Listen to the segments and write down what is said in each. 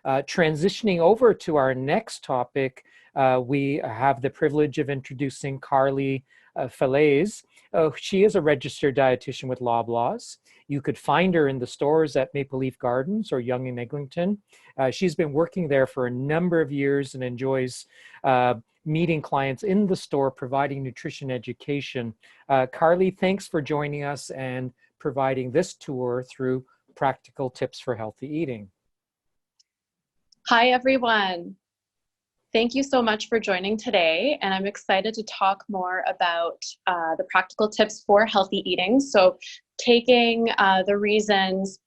Transitioning over to our next topic, we have the privilege of introducing Karley Fallaise. She is a registered dietitian with Loblaws. You could find her in the stores at Maple Leaf Gardens or Yonge and Eglinton. She's been working there for a number of years and enjoys meeting clients in the store, providing nutrition education. Karley, thanks for joining us and providing this tour through practical tips for healthy eating. Hi, everyone. Thank you so much for joining today, and I'm excited to talk more about the practical tips for healthy eating. So taking the reasons,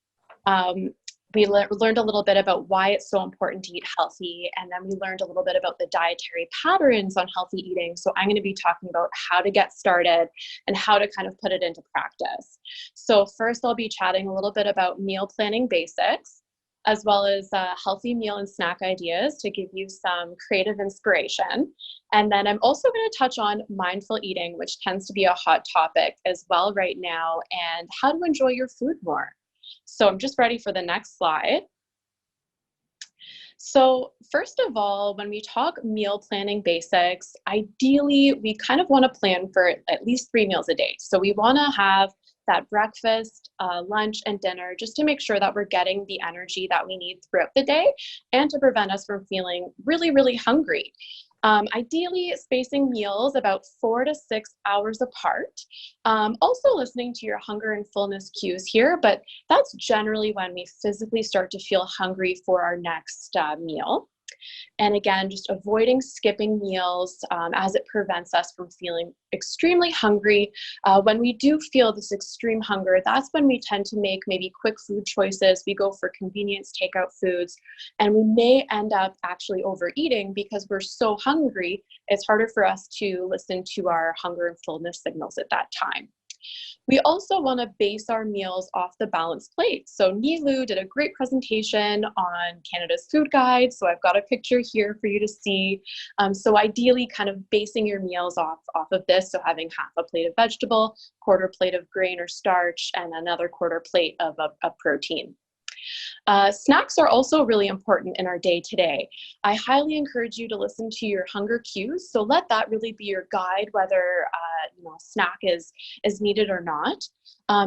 we learned a little bit about why it's so important to eat healthy, and then we learned a little bit about the dietary patterns on healthy eating. So I'm going to be talking about how to get started and how to kind of put it into practice. So first, I'll be chatting a little bit about meal planning basics, as well as healthy meal and snack ideas to give you some creative inspiration. And then I'm also going to touch on mindful eating, which tends to be a hot topic as well right now, and how to enjoy your food more. So I'm just ready for the next slide. So first of all, when we talk meal planning basics, ideally, we kind of want to plan for at least 3 meals a day. So we want to have that breakfast, lunch, and dinner, just to make sure that we're getting the energy that we need throughout the day and to prevent us from feeling really, really hungry. Ideally, spacing meals about 4 to 6 hours apart. Also listening to your hunger and fullness cues here, but that's generally when we physically start to feel hungry for our next meal. And again, just avoiding skipping meals as it prevents us from feeling extremely hungry. When we do feel this extreme hunger, that's when we tend to make maybe quick food choices. We go for convenience takeout foods, and we may end up actually overeating because we're so hungry. It's harder for us to listen to our hunger and fullness signals at that time. We also want to base our meals off the balanced plate. So Nilu did a great presentation on Canada's food guide. So I've got a picture here for you to see. So ideally kind of basing your meals off of this. So having half a plate of vegetable, quarter plate of grain or starch, and another quarter plate of protein. Snacks are also really important in our day-to-day. I highly encourage you to listen to your hunger cues. So let that really be your guide, whether a snack is needed or not.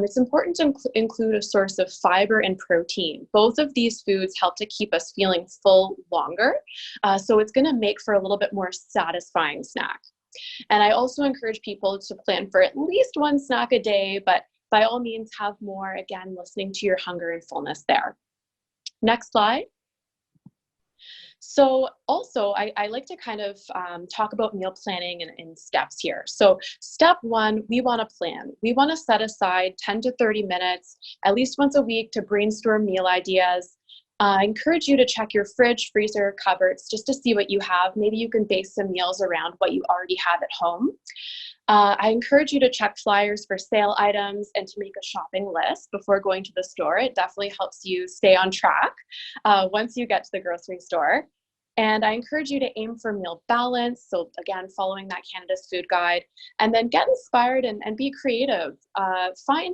It's important to include a source of fiber and protein. Both of these foods help to keep us feeling full longer. So it's going to make for a little bit more satisfying snack. And I also encourage people to plan for at least 1 snack a day, but by all means have more, again, listening to your hunger and fullness there. Next slide. So also, I like to kind of talk about meal planning in steps here. So step 1, we want to plan. We want to set aside 10 to 30 minutes, at least once a week, to brainstorm meal ideas. I encourage you to check your fridge, freezer, cupboards, just to see what you have. Maybe you can base some meals around what you already have at home. I encourage you to check flyers for sale items and to make a shopping list before going to the store. It definitely helps you stay on track once you get to the grocery store. And I encourage you to aim for meal balance. So again, following that Canada's food guide, and then get inspired and be creative. Find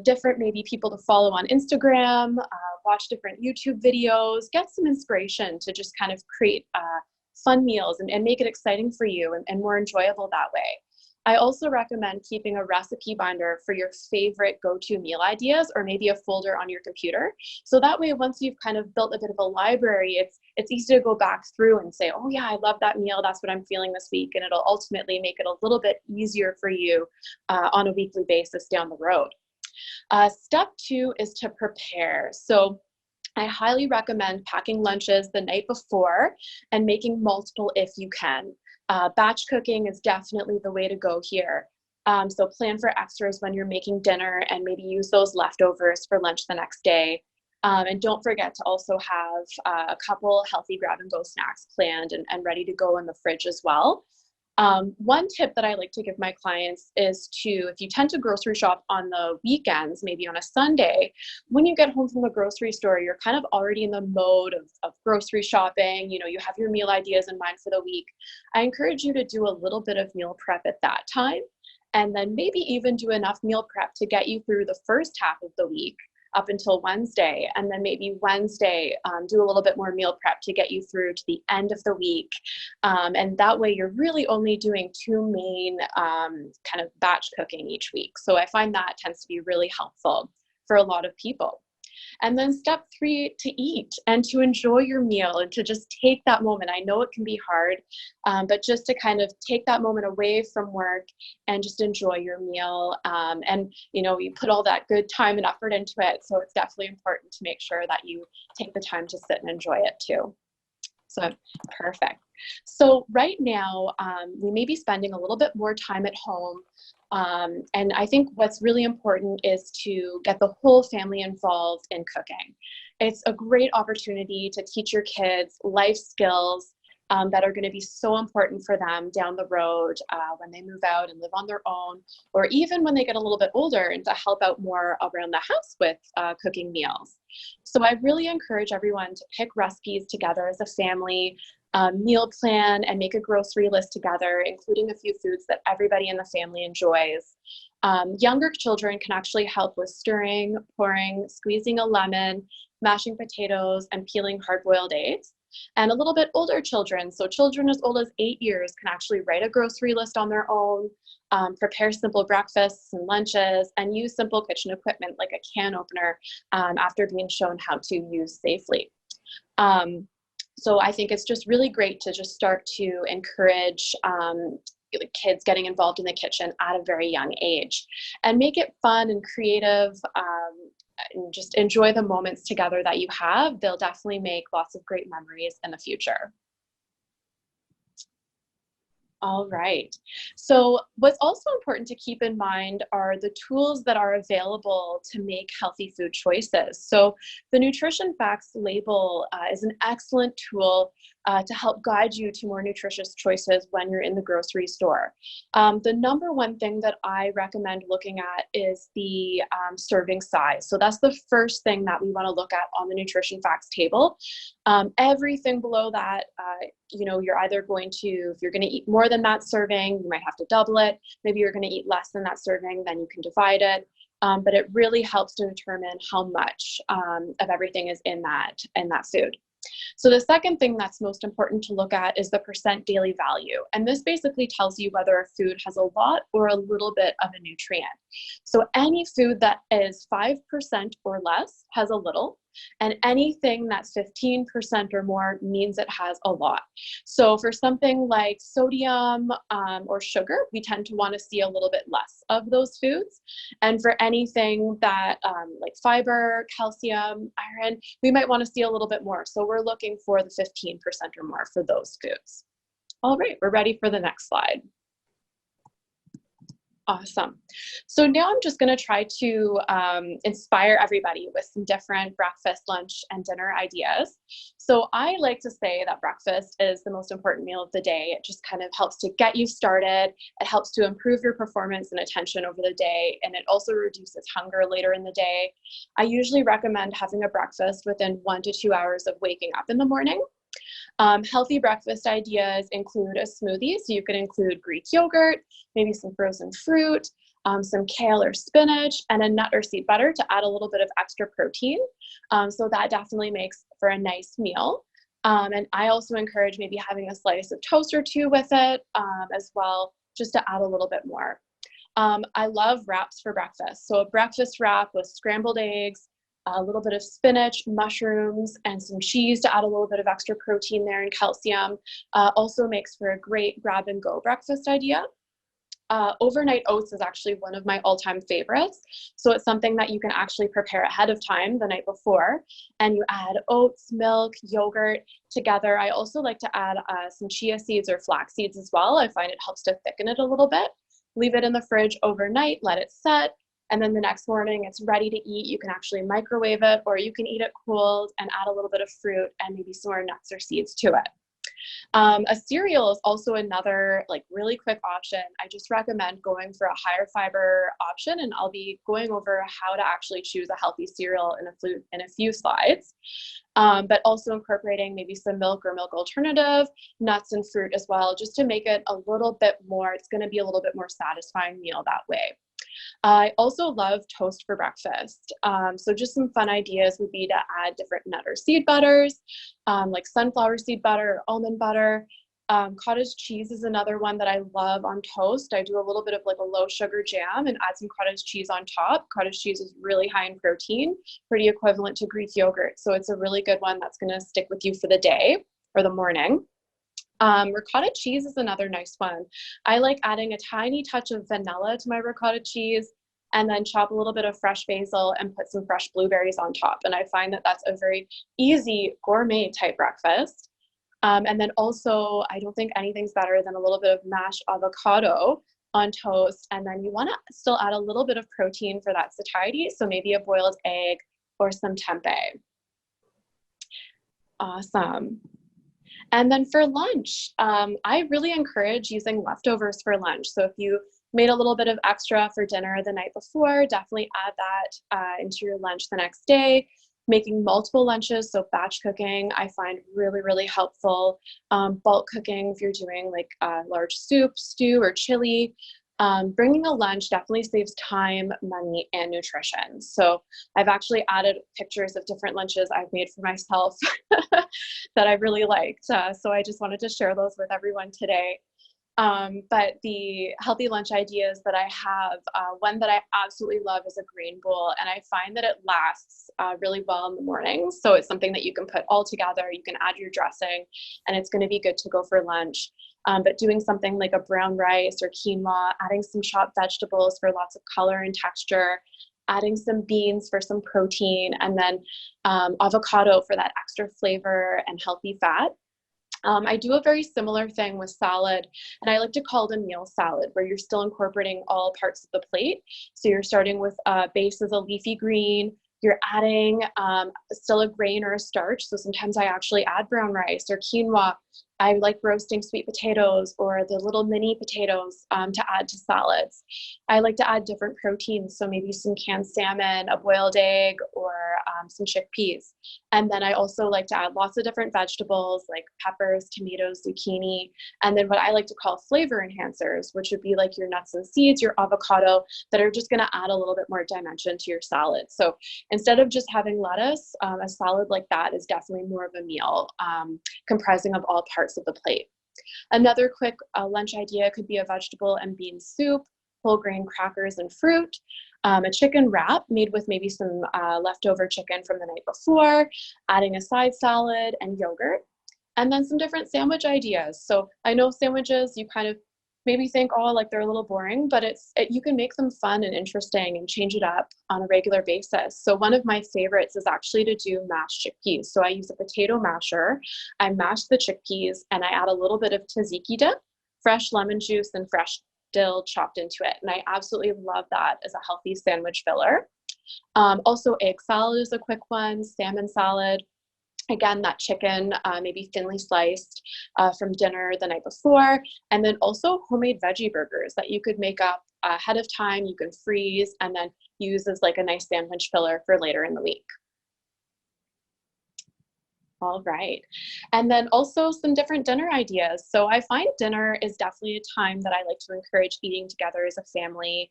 different maybe people to follow on Instagram, watch different YouTube videos, get some inspiration to just kind of create fun meals and make it exciting for you and more enjoyable that way. I also recommend keeping a recipe binder for your favorite go-to meal ideas, or maybe a folder on your computer. So that way, once you've kind of built a bit of a library, it's easy to go back through and say, oh yeah, I love that meal. That's what I'm feeling this week. And it'll ultimately make it a little bit easier for you on a weekly basis down the road. Step 2 is to prepare. So I highly recommend packing lunches the night before and making multiple if you can. Batch cooking is definitely the way to go here. So plan for extras when you're making dinner and maybe use those leftovers for lunch the next day. And don't forget to also have a couple healthy grab-and-go snacks planned and ready to go in the fridge as well. One tip that I like to give my clients is if you tend to grocery shop on the weekends, maybe on a Sunday, when you get home from the grocery store, you're kind of already in the mode of grocery shopping. You have your meal ideas in mind for the week. I encourage you to do a little bit of meal prep at that time, and then maybe even do enough meal prep to get you through the first half of the week. up until Wednesday, and then maybe Wednesday do a little bit more meal prep to get you through to the end of the week. And that way you're really only doing two main kind of batch cooking each week. So I find that tends to be really helpful for a lot of people. And then step 3, to eat and to enjoy your meal and to just take that moment. I know it can be hard, but just to kind of take that moment away from work and just enjoy your meal. And, you know, you put all that good time and effort into it. So it's definitely important to make sure that you take the time to sit and enjoy it too. So perfect. So right now, we may be spending a little bit more time at home. And I think what's really important is to get the whole family involved in cooking. It's a great opportunity to teach your kids life skills that are going to be so important for them down the road when they move out and live on their own, or even when they get a little bit older, and to help out more around the house with cooking meals. So I really encourage everyone to pick recipes together as a family, meal plan, and make a grocery list together, including a few foods that everybody in the family enjoys. Younger children can actually help with stirring, pouring, squeezing a lemon, mashing potatoes, and peeling hard-boiled eggs. And a little bit older children, so children as old as 8 years, can actually write a grocery list on their own, prepare simple breakfasts and lunches, and use simple kitchen equipment like a can opener after being shown how to use safely. So I think it's just really great to just start to encourage kids getting involved in the kitchen at a very young age, and make it fun and creative, and just enjoy the moments together that you have. They'll definitely make lots of great memories in the future. All right. So what's also important to keep in mind are the tools that are available to make healthy food choices. So the nutrition facts label is an excellent tool to help guide you to more nutritious choices when you're in the grocery store. The number one thing that I recommend looking at is the serving size. So that's the first thing that we want to look at on the nutrition facts table. Everything below that, you know, you're either going to, if you're going to eat more than that serving, you might have to double it. Maybe you're going to eat less than that serving, then you can divide it. But it really helps to determine how much of everything is in that food. So the second thing that's most important to look at is the percent daily value. And this basically tells you whether a food has a lot or a little bit of a nutrient. So any food that is 5% or less has a little, and anything that's 15% or more means it has a lot. So for something like sodium or sugar, we tend to want to see a little bit less of those foods. And for anything that like fiber, calcium, iron, we might want to see a little bit more. So we're looking for the 15% or more for those foods. All right, we're ready for the next slide. Awesome. So now I'm just going to try to inspire everybody with some different breakfast, lunch, and dinner ideas. So I like to say that breakfast is the most important meal of the day. It just kind of helps to get you started. It helps to improve your performance and attention over the day, and it also reduces hunger later in the day. I usually recommend having a breakfast within 1 to 2 hours of waking up in the morning. Healthy breakfast ideas include a smoothie, so you can include Greek yogurt, maybe some frozen fruit, some kale or spinach, and a nut or seed butter to add a little bit of extra protein. So that definitely makes for a nice meal. And I also encourage maybe having a slice of toast or two with it as well, just to add a little bit more. I love wraps for breakfast. So a breakfast wrap with scrambled eggs, a little bit of spinach, mushrooms, and some cheese to add a little bit of extra protein there and calcium. Also makes for a great grab and go breakfast idea. Overnight oats is actually one of my all-time favorites. So it's something that you can actually prepare ahead of time the night before, and you add oats, milk, yogurt together. I also like to add some chia seeds or flax seeds as well. I find it helps to thicken it a little bit. Leave it in the fridge overnight, let it set. And then the next morning it's ready to eat. You can actually microwave it, or you can eat it cold and add a little bit of fruit and maybe some more nuts or seeds to it. A cereal is also another like really quick option. I just recommend going for a higher fiber option, and I'll be going over how to actually choose a healthy cereal in a few slides. But also incorporating maybe some milk or milk alternative, nuts and fruit as well, just to make it a little bit more, it's going to be a little bit more satisfying meal that way. I also love toast for breakfast. So just some fun ideas would be to add different nut or seed butters, like sunflower seed butter or almond butter. Cottage cheese is another one that I love on toast. I do a little bit of like a low sugar jam and add some cottage cheese on top. Cottage cheese is really high in protein, pretty equivalent to Greek yogurt. So it's a really good one that's going to stick with you for the day or the morning. Ricotta cheese is another nice one. I like adding a tiny touch of vanilla to my ricotta cheese and then chop a little bit of fresh basil and put some fresh blueberries on top. And I find that that's a very easy gourmet type breakfast. And then also, I don't think anything's better than a little bit of mashed avocado on toast. And then you want to still add a little bit of protein for that satiety. So maybe a boiled egg or some tempeh. Awesome. And then for lunch, I really encourage using leftovers for lunch. So if you made a little bit of extra for dinner the night before, definitely add that into your lunch the next day. Making multiple lunches, so batch cooking, I find really, really helpful. Bulk cooking, if you're doing like large soup, stew, or chili, bringing a lunch definitely saves time, money, and nutrition. So I've actually added pictures of different lunches I've made for myself that I really liked. So I just wanted to share those with everyone today. But the healthy lunch ideas that I have, one that I absolutely love is a grain bowl, and I find that it lasts really well in the morning. So it's something that you can put all together, you can add your dressing, and it's going to be good to go for lunch. But doing something like a brown rice or quinoa, adding some chopped vegetables for lots of color and texture, adding some beans for some protein, and then avocado for that extra flavor and healthy fat. I do a very similar thing with salad, and I like to call it a meal salad, where you're still incorporating all parts of the plate. So you're starting with base as a leafy green, you're adding still a grain or a starch. So sometimes I actually add brown rice or quinoa. I like roasting sweet potatoes or the little mini potatoes to add to salads. I like to add different proteins, so maybe some canned salmon, a boiled egg, or some chickpeas. And then I also like to add lots of different vegetables like peppers, tomatoes, zucchini, and then what I like to call flavor enhancers, which would be like your nuts and seeds, your avocado, that are just going to add a little bit more dimension to your salad. So instead of just having lettuce, a salad like that is definitely more of a meal comprising of all parts of the plate. Another quick lunch idea could be a vegetable and bean soup, whole grain crackers and fruit, a chicken wrap made with maybe some leftover chicken from the night before, adding a side salad and yogurt, and then some different sandwich ideas. So I know sandwiches, you kind of maybe think, oh, like they're a little boring, but you can make them fun and interesting and change it up on a regular basis. So one of my favorites is actually to do mashed chickpeas. So I use a potato masher, I mash the chickpeas, and I add a little bit of tzatziki dip, fresh lemon juice, and fresh dill chopped into it. And I absolutely love that as a healthy sandwich filler. Also, egg salad is a quick one, salmon salad. Again, that chicken, maybe thinly sliced from dinner the night before. And then also homemade veggie burgers that you could make up ahead of time, you can freeze, and then use as like a nice sandwich filler for later in the week. All right. And then also some different dinner ideas. So I find dinner is definitely a time that I like to encourage eating together as a family.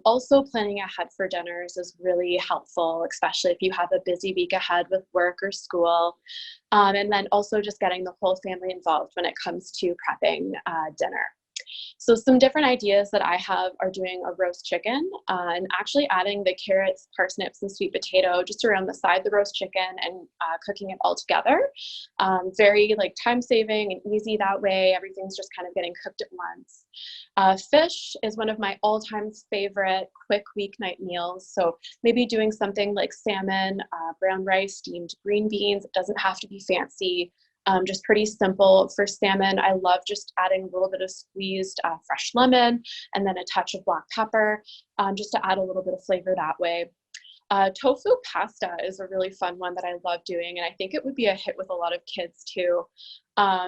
Also, planning ahead for dinners is really helpful, especially if you have a busy week ahead with work or school. And then also just getting the whole family involved when it comes to prepping dinner. So some different ideas that I have are doing a roast chicken and actually adding the carrots, parsnips, and sweet potato just around the side of the roast chicken and cooking it all together. Very like time saving and easy that way. Everything's just kind of getting cooked at once. Fish is one of my all-time favorite quick weeknight meals. So maybe doing something like salmon, brown rice, steamed green beans. It doesn't have to be fancy. Just pretty simple. For salmon, I love just adding a little bit of squeezed fresh lemon and then a touch of black pepper just to add a little bit of flavor that way. Tofu pasta is a really fun one that I love doing, and I think it would be a hit with a lot of kids too.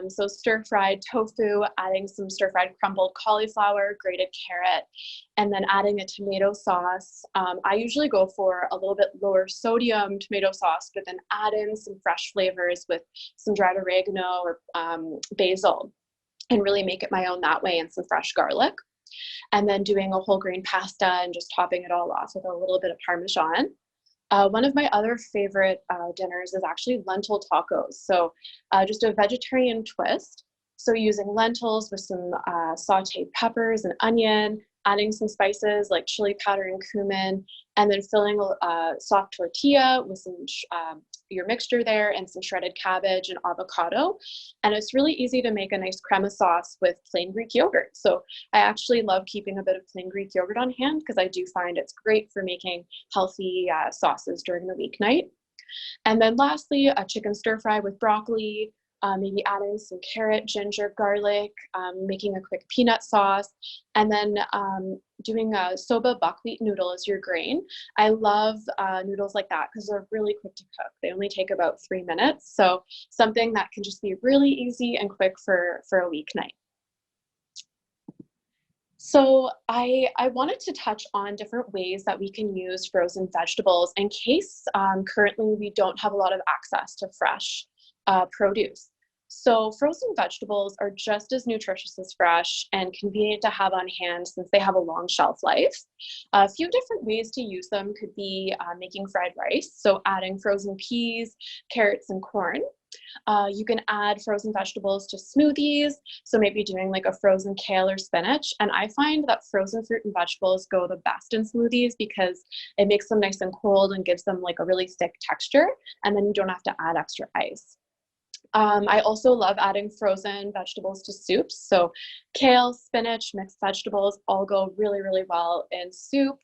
So stir-fried tofu, adding some stir-fried crumbled cauliflower, grated carrot, and then adding a tomato sauce. I usually go for a little bit lower sodium tomato sauce, but then add in some fresh flavors with some dried oregano or basil and really make it my own that way, and some fresh garlic. and then doing a whole grain pasta and just topping it all off with a little bit of Parmesan. One of my other favorite dinners is actually lentil tacos. So just a vegetarian twist. So using lentils with some sauteed peppers and onion, adding some spices like chili powder and cumin, and then filling a soft tortilla with some your mixture there and some shredded cabbage and avocado. And it's really easy to make a nice crema sauce with plain Greek yogurt. So I actually love keeping a bit of plain Greek yogurt on hand because I do find it's great for making healthy sauces during the weeknight. And then lastly, a chicken stir fry with broccoli, maybe adding some carrot, ginger, garlic, making a quick peanut sauce, and then doing a soba buckwheat noodle as your grain. I love noodles like that because they're really quick to cook. They only take about 3 minutes. So something that can just be really easy and quick for a weeknight. So I wanted to touch on different ways that we can use frozen vegetables in case currently we don't have a lot of access to fresh produce. So frozen vegetables are just as nutritious as fresh and convenient to have on hand since they have a long shelf life. A few different ways to use them could be making fried rice, so adding frozen peas, carrots, and corn. You can add frozen vegetables to smoothies, so maybe doing like a frozen kale or spinach. And I find that frozen fruit and vegetables go the best in smoothies because it makes them nice and cold and gives them like a really thick texture, and then you don't have to add extra ice. I also love adding frozen vegetables to soups. So kale, spinach, mixed vegetables all go really, really well in soup.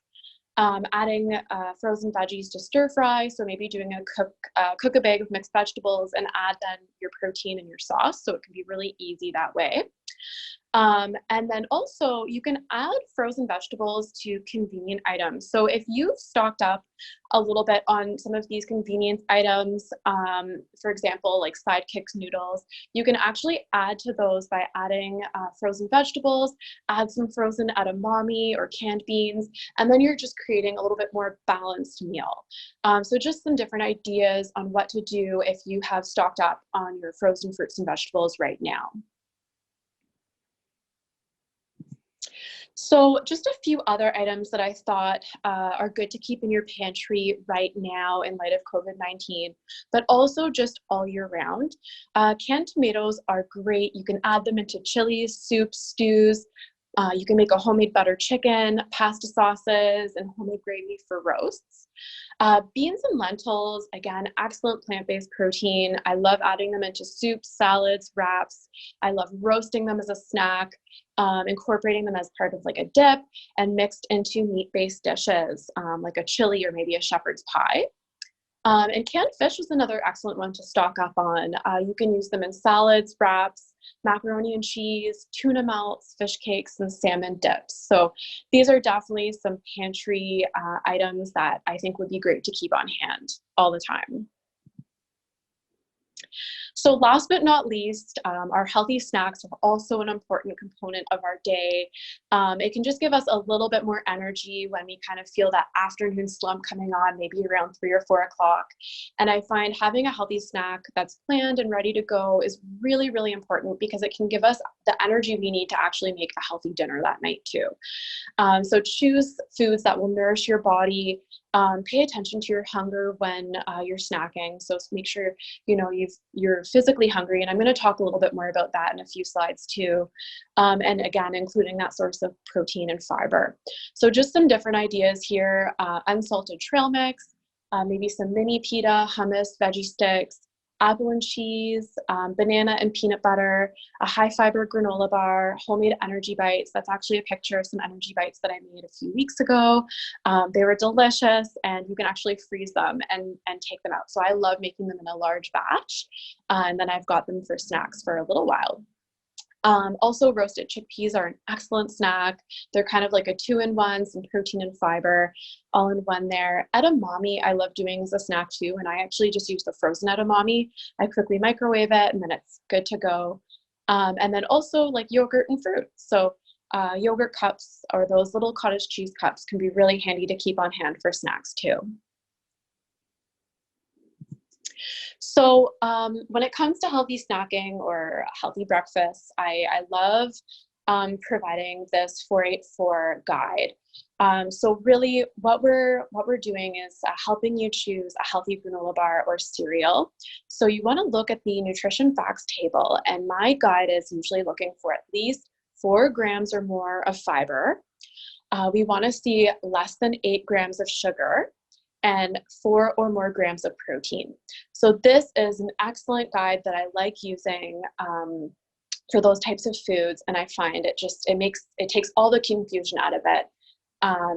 Adding frozen veggies to stir fry. So maybe doing cook a bag of mixed vegetables and add then your protein in your sauce. So it can be really easy that way. And then also you can add frozen vegetables to convenient items. So if you've stocked up a little bit on some of these convenience items, for example, like Sidekicks noodles, you can actually add to those by adding frozen vegetables, add some frozen edamame or canned beans, and then you're just creating a little bit more balanced meal. So just some different ideas on what to do if you have stocked up on your frozen fruits and vegetables right now. So just a few other items that I thought are good to keep in your pantry right now in light of COVID-19, but also just all year round. Canned tomatoes are great. You can add them into chilies, soups, stews. You can make a homemade butter chicken, pasta sauces, and homemade gravy for roasts. Beans and lentils, again, excellent plant-based protein. I love adding them into soups, salads, wraps. I love roasting them as a snack, incorporating them as part of like a dip, and mixed into meat-based dishes, like a chili or maybe a shepherd's pie. And canned fish is another excellent one to stock up on. You can use them in salads, wraps, macaroni and cheese, tuna melts, fish cakes, and salmon dips. So these are definitely some pantry items that I think would be great to keep on hand all the time. So last but not least, our healthy snacks are also an important component of our day. It can just give us a little bit more energy when we kind of feel that afternoon slump coming on, maybe around 3 or 4 o'clock. And I find having a healthy snack that's planned and ready to go is really, really important because it can give us the energy we need to actually make a healthy dinner that night too. So choose foods that will nourish your body. Pay attention to your hunger when you're snacking. So make sure you're physically hungry, and I'm going to talk a little bit more about that in a few slides too. And again, including that source of protein and fiber. So just some different ideas here: unsalted trail mix, maybe some mini pita, hummus, veggie sticks, apple and cheese, banana and peanut butter, a high fiber granola bar, homemade energy bites. That's actually a picture of some energy bites that I made a few weeks ago. They were delicious, and you can actually freeze them and take them out. So I love making them in a large batch, and then I've got them for snacks for a little while. Also, roasted chickpeas are an excellent snack. They're kind of like a 2-in-1, some protein and fiber all in one there. Edamame, I love doing as a snack too, and I actually just use the frozen edamame. I quickly microwave it, and then it's good to go. And then also like yogurt and fruit. So yogurt cups or those little cottage cheese cups can be really handy to keep on hand for snacks too. So when it comes to healthy snacking or healthy breakfast, I love providing this 484 guide. So really what we're doing is helping you choose a healthy granola bar or cereal. So you want to look at the nutrition facts table, and my guide is usually looking for at least 4 grams or more of fiber. We want to see less than 8 grams of sugar and 4 or more grams of protein. So this is an excellent guide that I like using for those types of foods, and I find it takes all the confusion out of it.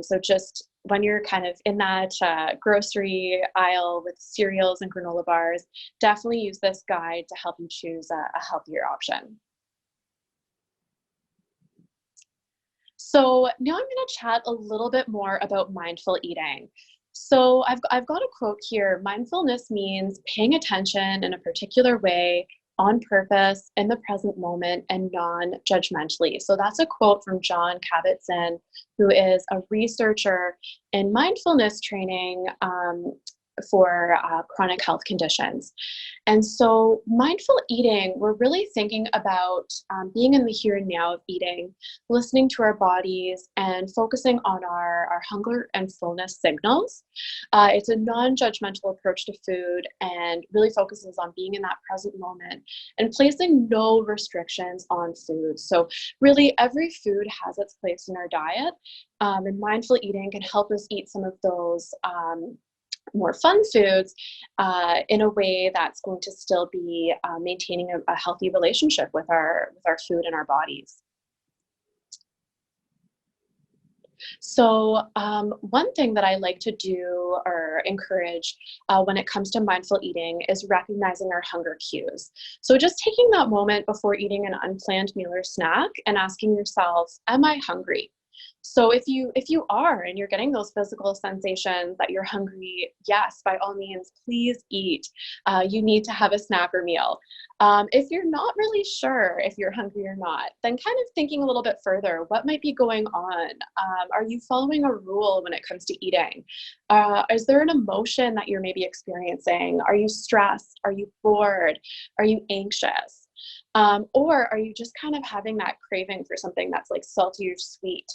So just when you're kind of in that grocery aisle with cereals and granola bars, definitely use this guide to help you choose a healthier option. So now I'm going to chat a little bit more about mindful eating. So I've got a quote here. Mindfulness means paying attention in a particular way, on purpose, in the present moment, and non-judgmentally. So that's a quote from John Kabat-Zinn, who is a researcher in mindfulness training for chronic health conditions. And so mindful eating, we're really thinking about being in the here and now of eating, listening to our bodies, and focusing on our hunger and fullness signals. It's a non-judgmental approach to food and really focuses on being in that present moment and placing no restrictions on food. So really every food has its place in our diet, and mindful eating can help us eat some of those more fun foods in a way that's going to still be maintaining a healthy relationship with our food and our bodies. So one thing that I like to do or encourage when it comes to mindful eating is recognizing our hunger cues. So just taking that moment before eating an unplanned meal or snack and asking yourself, am I hungry? So if you are and you're getting those physical sensations that you're hungry, yes, by all means, please eat. You need to have a snack or meal. If you're not really sure if you're hungry or not, then kind of thinking a little bit further, what might be going on? Are you following a rule when it comes to eating? Is there an emotion that you're maybe experiencing? Are you stressed? Are you bored? Are you anxious? Or are you just kind of having that craving for something that's like salty or sweet?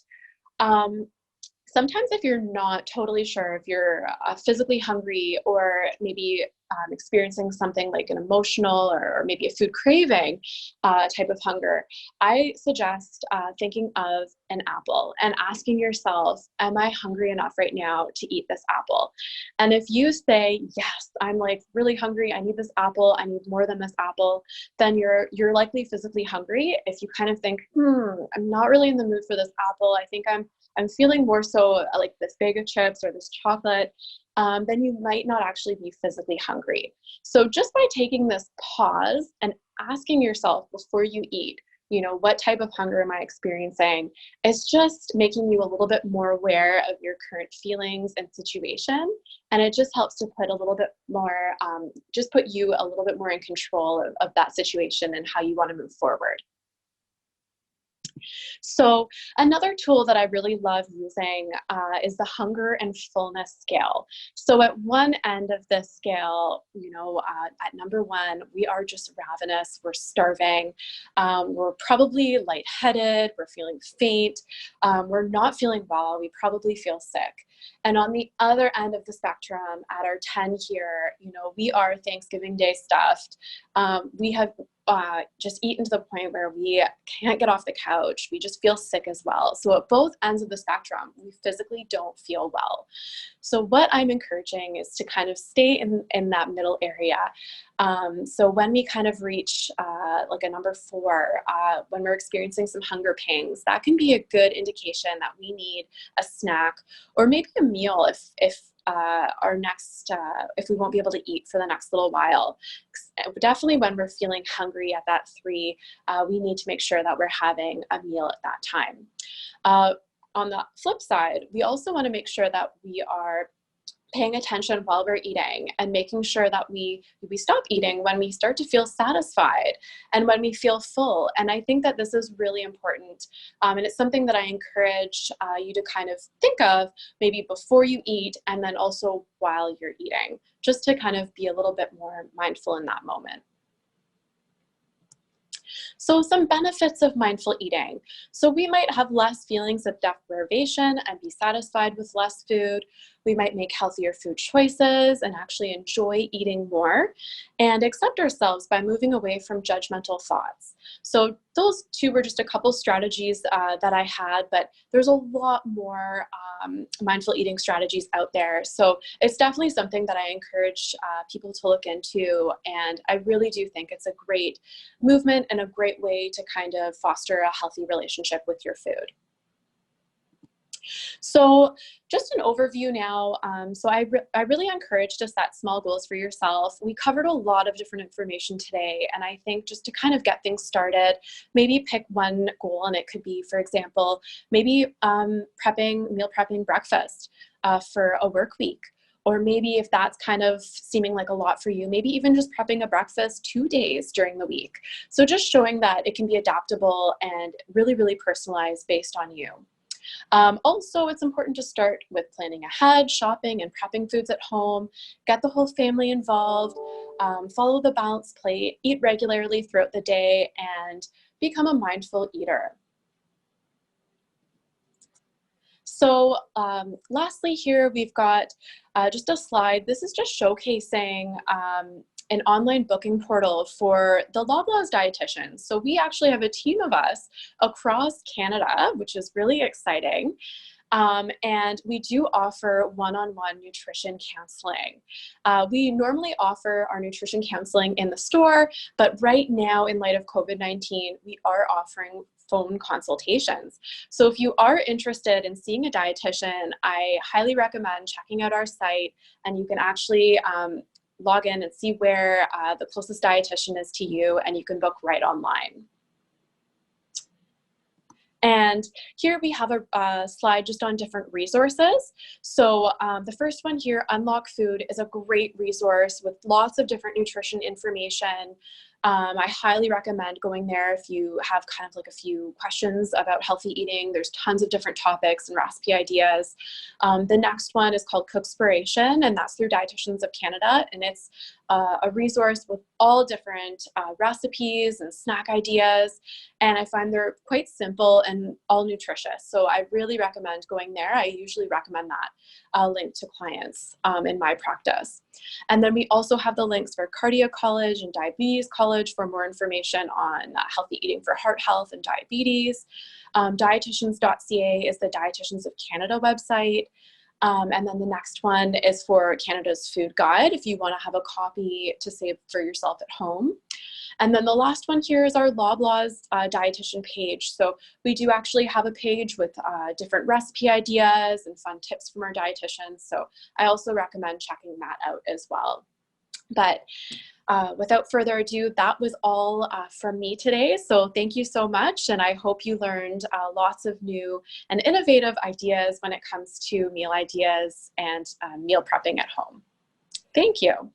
Sometimes if you're not totally sure if you're physically hungry or maybe experiencing something like an emotional or maybe a food craving type of hunger, I suggest thinking of an apple and asking yourself, am I hungry enough right now to eat this apple? And if you say, yes, I'm like really hungry, I need this apple, I need more than this apple, then you're likely physically hungry. If you kind of think, I'm not really in the mood for this apple, I think I'm feeling more so like this bag of chips or this chocolate, then you might not actually be physically hungry. So just by taking this pause and asking yourself before you eat, what type of hunger am I experiencing? It's just making you a little bit more aware of your current feelings and situation. And it just helps to put a little bit more, just put you a little bit more in control of that situation and how you want to move forward. So another tool that I really love using is the hunger and fullness scale. So at one end of this scale, at number 1, we are just ravenous, we're starving, we're probably lightheaded, we're feeling faint, we're not feeling well, we probably feel sick. And on the other end of the spectrum, at our 10 here, we are Thanksgiving Day stuffed. We have just eaten to the point where we can't get off the couch. We just feel sick as well. So at both ends of the spectrum, we physically don't feel well. So what I'm encouraging is to kind of stay in that middle area. So when we kind of reach like a number 4, when we're experiencing some hunger pangs, that can be a good indication that we need a snack or maybe a meal if we won't be able to eat for the next little while. Definitely when we're feeling hungry at that 3, we need to make sure that we're having a meal at that time. On the flip side, we also want to make sure that we are paying attention while we're eating and making sure that we stop eating when we start to feel satisfied and when we feel full. And I think that this is really important. And it's something that I encourage you to kind of think of maybe before you eat and then also while you're eating, just to kind of be a little bit more mindful in that moment. So some benefits of mindful eating. So we might have less feelings of deprivation and be satisfied with less food. We might make healthier food choices and actually enjoy eating more and accept ourselves by moving away from judgmental thoughts. So those two were just a couple strategies that I had, but there's a lot more mindful eating strategies out there. So it's definitely something that I encourage people to look into. And I really do think it's a great movement and a great way to kind of foster a healthy relationship with your food. So just an overview now. I really encourage to set small goals for yourself. We covered a lot of different information today, and I think just to kind of get things started, maybe pick one goal, and it could be, for example, maybe meal prepping breakfast for a work week. Or maybe if that's kind of seeming like a lot for you, maybe even just prepping a breakfast 2 days during the week. So just showing that it can be adaptable and really, really personalized based on you. Also, it's important to start with planning ahead, shopping and prepping foods at home, get the whole family involved, follow the balanced plate, eat regularly throughout the day, and become a mindful eater. So lastly here, we've got just a slide. This is just showcasing an online booking portal for the Loblaws dietitians. So we actually have a team of us across Canada, which is really exciting. And we do offer one-on-one nutrition counseling. We normally offer our nutrition counseling in the store, but right now in light of COVID-19, we are offering phone consultations. So if you are interested in seeing a dietitian, I highly recommend checking out our site, and you can actually log in and see where the closest dietitian is to you, and you can book right online. And here we have a slide just on different resources. So the first one here, Unlock Food, is a great resource with lots of different nutrition information. I highly recommend going there if you have kind of like a few questions about healthy eating. There's tons of different topics and recipe ideas. The next one is called Cookspiration, and that's through Dietitians of Canada, and it's a resource with all different recipes and snack ideas, and I find they're quite simple and all nutritious. So I really recommend going there. I usually recommend that link to clients in my practice. And then we also have the links for Cardio College and Diabetes College for more information on healthy eating for heart health and diabetes. Dietitians.ca is the Dietitians of Canada website. And then the next one is for Canada's Food Guide, if you want to have a copy to save for yourself at home. And then the last one here is our Loblaws dietitian page. So we do actually have a page with different recipe ideas and fun tips from our dietitians. So I also recommend checking that out as well. But without further ado, that was all from me today. So thank you so much. And I hope you learned lots of new and innovative ideas when it comes to meal ideas and meal prepping at home. Thank you.